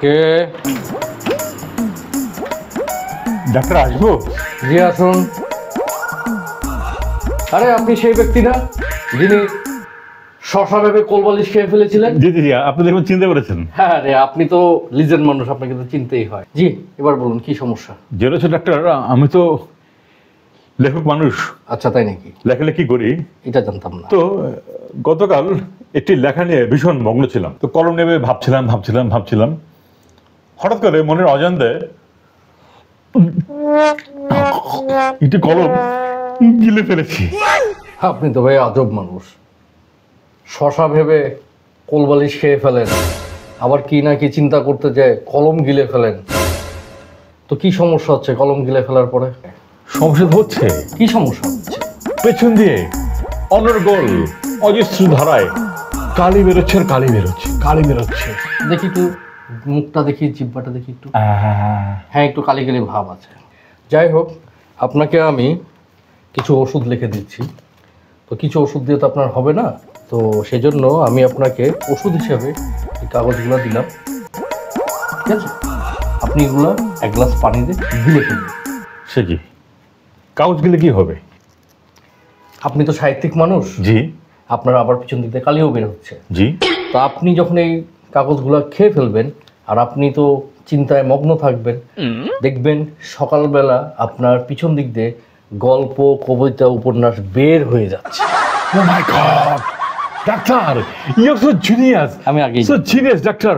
কে? Doctor আসবো? জি আসুন। আরে আপনি সেই ব্যক্তি না যিনি শশা ভেবে কোলবালিশ খেয়ে ফেলেছিলেন? জি জি জি, আপনি দেখুন চিনতে পেরেছেন। হ্যাঁ রে, আপনি তো লিজেন্ড মানুষ, আপনাকে তো চিনতেই হয়। জি, এবার বলুন কি সমস্যা? যেটা হচ্ছে ডাক্তার, আমি তো লেখক মানুষ, আচ্ছা, তাই নাকি? লেখালেখি করি। এটা জানতাম না। তো গতকাল একটি লেখা নিয়ে ভীষণ মগ্ন ছিলাম, তো কলম নেবে ভাবছিলাম হঠাৎ করে মনের অজান্তে একটি কলম গিলে ফেলেছি। আপনি তো ভাই আজব মানুষ। শশা ভেবে কোলবালিশ খেয়ে ফেলেন, আবার কি না কি চিন্তা করতে যায় কলম গিলে ফেলেন। তো কি সমস্যা হচ্ছে কলম গিলে ফেলার পরে? সমস্যা তো হচ্ছে কি সমস্যা হচ্ছে? পেছন দিয়ে অনর্গল অজস্র ধারায় কালি বেরোচ্ছে আর কালি বেরোচ্ছে। দেখি একটু মুখটা দেখি, জিহ্বাটা দেখি একটু। হ্যাঁ, একটু কালি কালি ভাব আছে। যাই হোক, আপনাকে আমি কিছু ওষুধ লিখে দিচ্ছি। তো কিছু ওষুধ দিয়ে তো আপনার হবে না, তো সেজন্য আমি আপনাকে ওষুধ হিসাবে এই কাগজগুলো দিলাম। ঠিক আছে, আপনি এগুলো এক গ্লাস পানি দিয়ে গিলে ফেলবেন। সে কি কাগজ গেলে কি হবে? আপনি তো সাহিত্যিক মানুষ, জি আপনার আবার পিছন দিক দিয়ে কালিও বের হচ্ছে। জি। তো আপনি যখন এই কাগজগুলো খেয়ে ফেলবেন আর আপনি তো চিন্তায় মগ্ন থাকবেন, দেখবেন সকালবেলা আপনার পিছন দিক দিয়ে গল্প, কবিতা, উপন্যাস বের হয়ে যাচ্ছে। Oh my God! Doctor, you're so genius. আমি আগেই So genius, doctor.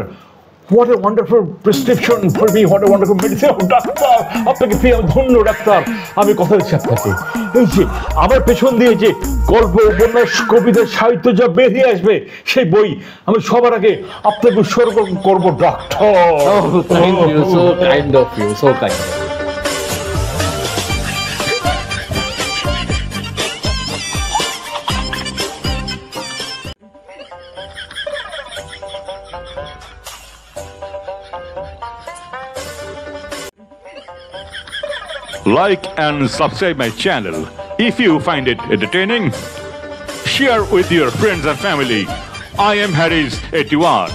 What a wonderful prescription for me. What a wonderful medicine. Oh, doctor, আপনাকে পেয়ে আমি ধন্য ডাক্তার। আমি কথা দিচ্ছি আপনাকে, এই যে আমার পেছন দিয়ে যে গল্প, উপন্যাস, কবিতা, সাহিত্য যা বেরিয়ে আসবে সেই বই আমি সবার আগে আপনাকে উৎসর্গ করবো doctor. Thank you, so kind of you, so kind. Like and subscribe my channel. If you find it entertaining, share with your friends and family. I am Harris 81.